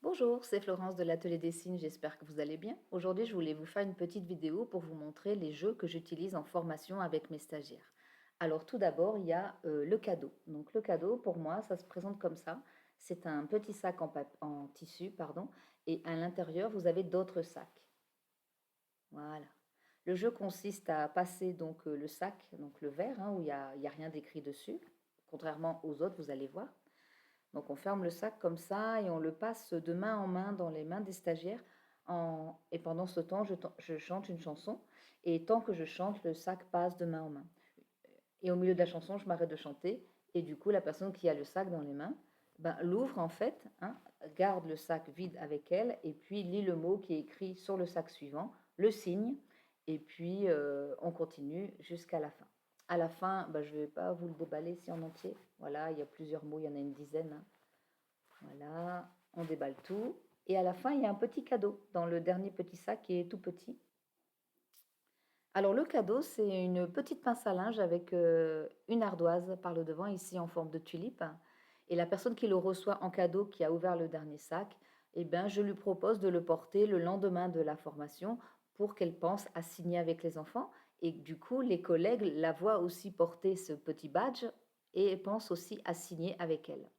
Bonjour, c'est Florence de l'Atelier des Signes, j'espère que vous allez bien. Aujourd'hui, je voulais vous faire une petite vidéo pour vous montrer les jeux que j'utilise en formation avec mes stagiaires. Alors tout d'abord, il y a le cadeau. Donc le cadeau, pour moi, ça se présente comme ça. C'est un petit sac en tissu, pardon, et à l'intérieur, vous avez d'autres sacs. Voilà. Le jeu consiste à passer donc le sac, donc le vert, hein, où il y a rien d'écrit dessus, contrairement aux autres, vous allez voir. Donc on ferme le sac comme ça et on le passe de main en main dans les mains des stagiaires. Et pendant ce temps, je chante une chanson. Et tant que je chante, le sac passe de main en main. Et au milieu de la chanson, je m'arrête de chanter. Et du coup, la personne qui a le sac dans les mains, ben, l'ouvre en fait, hein, garde le sac vide avec elle, et puis lit le mot qui est écrit sur le sac suivant, le signe, et puis on continue jusqu'à la fin. À la fin, ben, je ne vais pas vous le déballer ici en entier. Voilà, il y a plusieurs mots, il y en a une dizaine, hein. Voilà, on déballe tout. Et à la fin, il y a un petit cadeau dans le dernier petit sac qui est tout petit. Alors le cadeau, c'est une petite pince à linge avec une ardoise par le devant, ici en forme de tulipe. Et la personne qui le reçoit en cadeau, qui a ouvert le dernier sac, eh ben, je lui propose de le porter le lendemain de la formation pour qu'elle pense à signer avec les enfants. Et du coup, les collègues la voient aussi porter ce petit badge et pensent aussi à signer avec elle.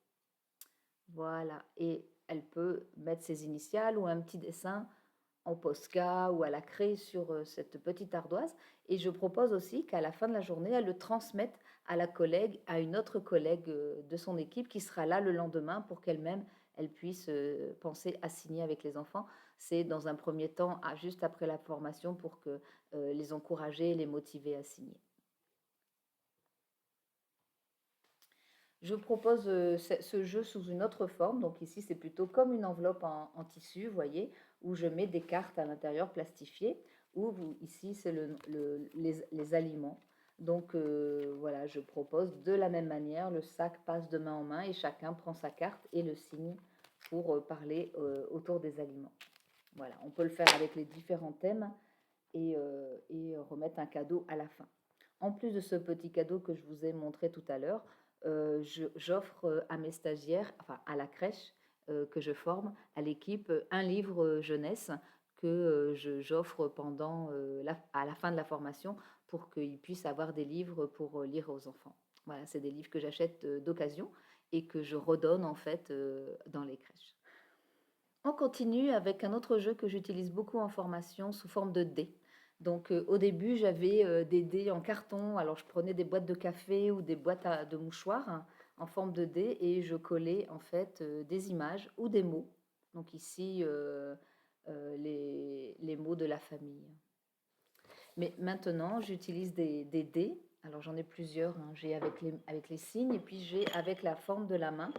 Voilà, et elle peut mettre ses initiales ou un petit dessin en Posca ou à la craie sur cette petite ardoise. Et je propose aussi qu'à la fin de la journée, elle le transmette à la collègue, à une autre collègue de son équipe qui sera là le lendemain pour qu'elle-même, elle puisse penser à signer avec les enfants. C'est dans un premier temps, juste après la formation, pour que les encourager, les motiver à signer. Je propose ce jeu sous une autre forme. Donc ici, c'est plutôt comme une enveloppe en tissu, vous voyez, où je mets des cartes à l'intérieur plastifiées. Ou ici, c'est les aliments. Donc voilà, je propose de la même manière, le sac passe de main en main et chacun prend sa carte et le signe pour parler autour des aliments. Voilà, on peut le faire avec les différents thèmes et remettre un cadeau à la fin. En plus de ce petit cadeau que je vous ai montré tout à l'heure, j'offre à mes stagiaires, enfin à la crèche que je forme, à l'équipe, un livre jeunesse que j'offre à la fin de la formation pour qu'ils puissent avoir des livres pour lire aux enfants. Voilà, c'est des livres que j'achète d'occasion et que je redonne en fait dans les crèches. On continue avec un autre jeu que j'utilise beaucoup en formation sous forme de dés. Donc au début, j'avais des dés en carton. Alors je prenais des boîtes de café ou des boîtes de mouchoirs, hein, en forme de dés et je collais en fait des images ou des mots. Donc ici, les mots de la famille. Mais maintenant, j'utilise des dés. Alors j'en ai plusieurs, hein. J'ai avec les signes et puis j'ai avec la forme de la main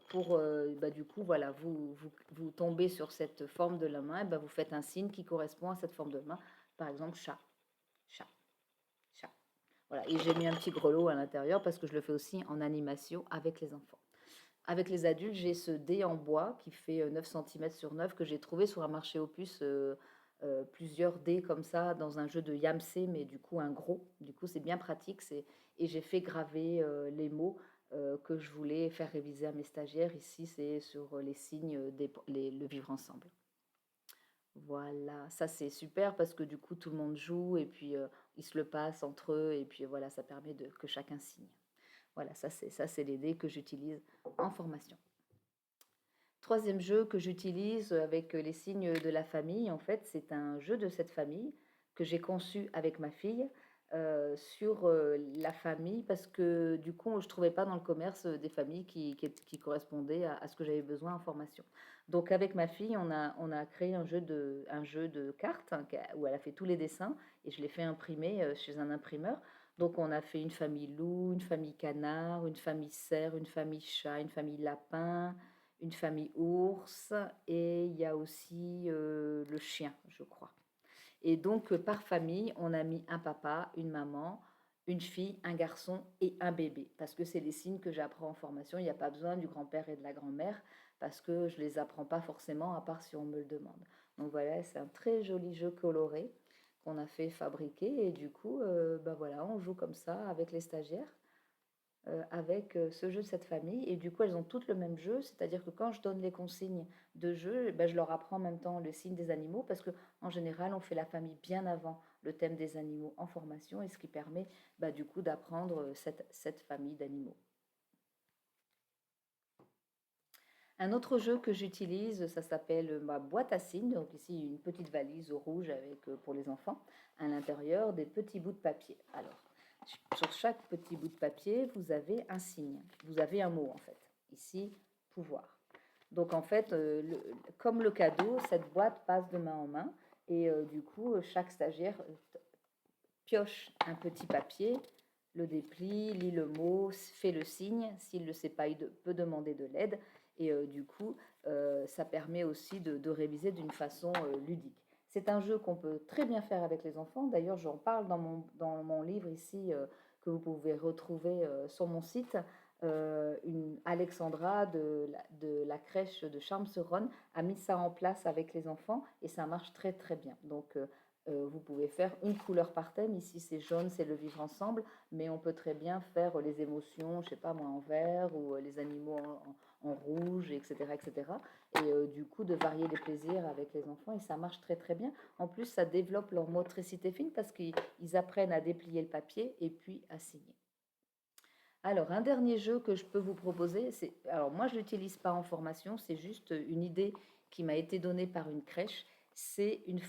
pour, bah, du coup, voilà, vous tombez sur cette forme de la main, et bah, vous faites un signe qui correspond à cette forme de main. Par exemple, chat, chat, chat. Voilà, et j'ai mis un petit grelot à l'intérieur parce que je le fais aussi en animation avec les enfants. Avec les adultes, j'ai ce dé en bois qui fait 9 cm sur 9 que j'ai trouvé sur un marché aux puces, plusieurs dés comme ça dans un jeu de Yamsé, mais du coup un gros. Du coup, c'est bien pratique. Et j'ai fait graver les mots que je voulais faire réviser à mes stagiaires. Ici, c'est sur les signes, le vivre ensemble. Voilà, ça c'est super parce que du coup tout le monde joue et puis ils se le passent entre eux et puis voilà, ça permet que chacun signe. Voilà, ça c'est les dés que j'utilise en formation. Troisième jeu que j'utilise avec les signes de la famille, en fait, c'est un jeu de cette famille que j'ai conçu avec ma fille sur la famille parce que du coup, je ne trouvais pas dans le commerce des familles qui correspondaient à ce que j'avais besoin en formation. Donc avec ma fille, on a créé un jeu de cartes, hein, où elle a fait tous les dessins et je l'ai fait imprimer chez un imprimeur. Donc on a fait une famille loup, une famille canard, une famille cerf, une famille chat, une famille lapin, une famille ours et il y a aussi le chien, je crois. Et donc, par famille, on a mis un papa, une maman, une fille, un garçon et un bébé. Parce que c'est les signes que j'apprends en formation. Il n'y a pas besoin du grand-père et de la grand-mère parce que je ne les apprends pas forcément, à part si on me le demande. Donc voilà, c'est un très joli jeu coloré qu'on a fait fabriquer. Et du coup, bah voilà, on joue comme ça avec les stagiaires. avec ce jeu de cette famille. Et du coup, elles ont toutes le même jeu, c'est-à-dire que quand je donne les consignes de jeu, eh ben, je leur apprends en même temps le signe des animaux, parce que en général, on fait la famille bien avant le thème des animaux en formation, et ce qui permet du coup d'apprendre cette famille d'animaux. Un autre jeu que j'utilise, ça s'appelle ma boîte à signes. Donc ici, une petite valise rouge avec, pour les enfants, à l'intérieur des petits bouts de papier. Alors, sur chaque petit bout de papier, vous avez un signe. Vous avez un mot en fait. Ici, pouvoir. Donc en fait, comme le cadeau, cette boîte passe de main en main. Et du coup, chaque stagiaire pioche un petit papier, le déplie, lit le mot, fait le signe. S'il ne le sait pas, il peut demander de l'aide. Et du coup, ça permet aussi de réviser d'une façon ludique. C'est un jeu qu'on peut très bien faire avec les enfants. D'ailleurs, j'en parle dans mon livre ici, que vous pouvez retrouver sur mon site. Alexandra de la crèche de Charmes-sur-Rhône a mis ça en place avec les enfants et ça marche très très bien. Donc, vous pouvez faire une couleur par thème. Ici, c'est jaune, c'est le vivre ensemble, mais on peut très bien faire les émotions, je sais pas moi, en vert ou les animaux en rouge, etc., etc. Et du coup, de varier les plaisirs avec les enfants, et ça marche très très bien. En plus, ça développe leur motricité fine parce qu'ils apprennent à déplier le papier et puis à signer. Alors, un dernier jeu que je peux vous proposer, c'est, alors moi je ne l'utilise pas en formation, c'est juste une idée qui m'a été donnée par une crèche. C'est une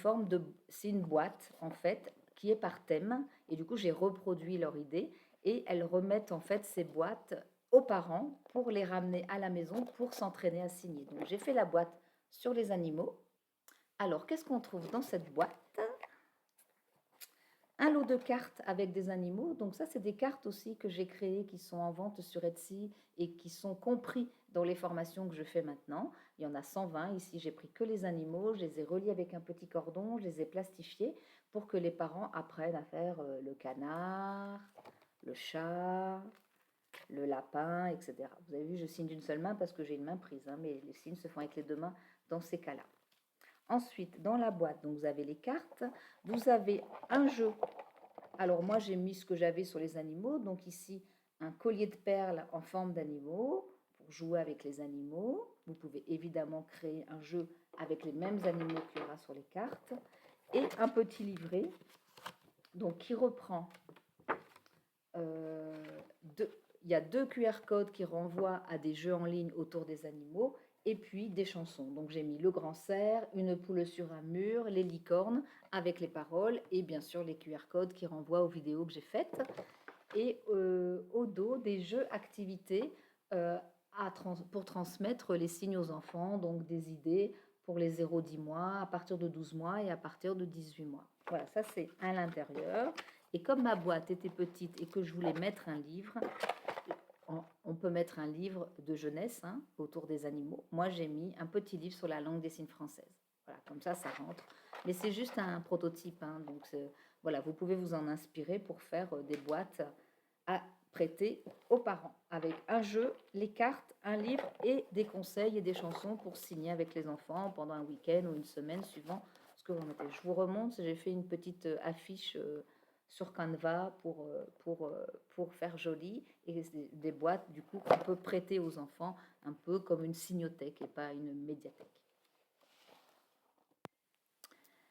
boîte en fait qui est par thème, et du coup j'ai reproduit leur idée, et elles remettent en fait ces boîtes aux parents pour les ramener à la maison pour s'entraîner à signer. Donc j'ai fait la boîte sur les animaux. Alors qu'est-ce qu'on trouve dans cette boîte? Un lot de cartes avec des animaux. Donc ça, c'est des cartes aussi que j'ai créées, qui sont en vente sur Etsy et qui sont compris dans les formations que je fais maintenant. Il y en a 120. Ici, j'ai pris que les animaux, je les ai reliés avec un petit cordon, je les ai plastifiés pour que les parents apprennent à faire le canard, le chat, le lapin, etc. Vous avez vu, je signe d'une seule main parce que j'ai une main prise, hein, mais les signes se font avec les deux mains dans ces cas-là. Ensuite, dans la boîte, donc vous avez les cartes, vous avez un jeu. Alors moi, j'ai mis ce que j'avais sur les animaux. Donc ici, un collier de perles en forme d'animaux pour jouer avec les animaux. Vous pouvez évidemment créer un jeu avec les mêmes animaux qu'il y aura sur les cartes. Et un petit livret donc, qui reprend il y a 2 QR codes qui renvoient à des jeux en ligne autour des animaux et puis des chansons. Donc j'ai mis le grand cerf, une poule sur un mur, les licornes avec les paroles et bien sûr les QR codes qui renvoient aux vidéos que j'ai faites. Et au dos des jeux activités pour transmettre les signes aux enfants, donc des idées pour les 0-10 mois, à partir de 12 mois et à partir de 18 mois. Voilà, ça c'est à l'intérieur. Et comme ma boîte était petite et que je voulais mettre un livre, on peut mettre un livre de jeunesse autour des animaux. Moi, j'ai mis un petit livre sur la langue des signes française. Voilà, comme ça rentre. Mais c'est juste un prototype. Donc, voilà, vous pouvez vous en inspirer pour faire des boîtes à prêter aux parents avec un jeu, les cartes, un livre et des conseils et des chansons pour signer avec les enfants pendant un week-end ou une semaine suivant ce que vous mettez. Je vous remonte, j'ai fait une petite affiche sur Canva pour faire joli, et des boîtes du coup qu'on peut prêter aux enfants un peu comme une signothèque et pas une médiathèque.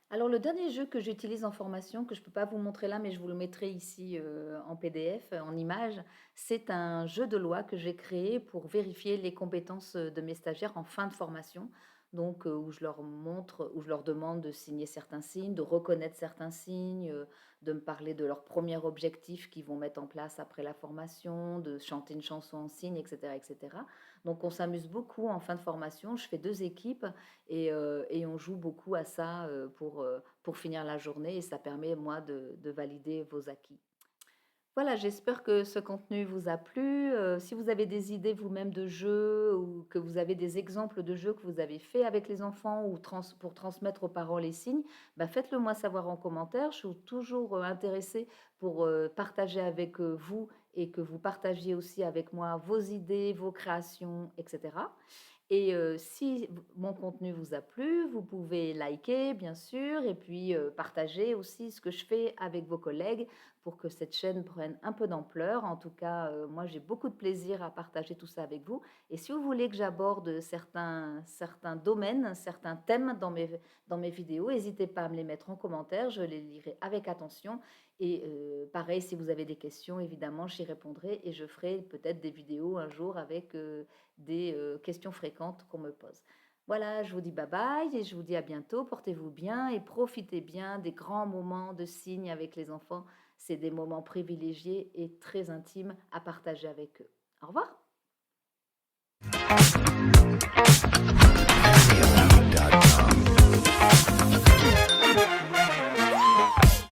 Alors le dernier jeu que j'utilise en formation, que je ne peux pas vous montrer là, mais je vous le mettrai ici en PDF, en image, c'est un jeu de loi que j'ai créé pour vérifier les compétences de mes stagiaires en fin de formation. Donc où je leur montre, où je leur demande de signer certains signes, de reconnaître certains signes, de me parler de leurs premiers objectifs qu'ils vont mettre en place après la formation, de chanter une chanson en signe, etc., etc. Donc on s'amuse beaucoup en fin de formation. Je fais 2 équipes et on joue beaucoup à ça pour finir la journée, et ça permet, moi, de valider vos acquis. Voilà, j'espère que ce contenu vous a plu. Si vous avez des idées vous-même de jeux, ou que vous avez des exemples de jeux que vous avez fait avec les enfants ou pour transmettre aux parents les signes, faites-le moi savoir en commentaire. Je suis toujours intéressée pour partager avec vous, et que vous partagiez aussi avec moi vos idées, vos créations, etc. Et si mon contenu vous a plu, vous pouvez liker, bien sûr, et puis partager aussi ce que je fais avec vos collègues pour pour que cette chaîne prenne un peu d'ampleur. En tout cas, moi, j'ai beaucoup de plaisir à partager tout ça avec vous. Et si vous voulez que j'aborde certains domaines, certains thèmes dans mes vidéos, n'hésitez pas à me les mettre en commentaire, je les lirai avec attention. Et pareil, si vous avez des questions, évidemment, j'y répondrai et je ferai peut-être des vidéos un jour avec des questions fréquentes qu'on me pose. Voilà, je vous dis bye bye et je vous dis à bientôt. Portez-vous bien et profitez bien des grands moments de cygne avec les enfants. C'est des moments privilégiés et très intimes à partager avec eux. Au revoir.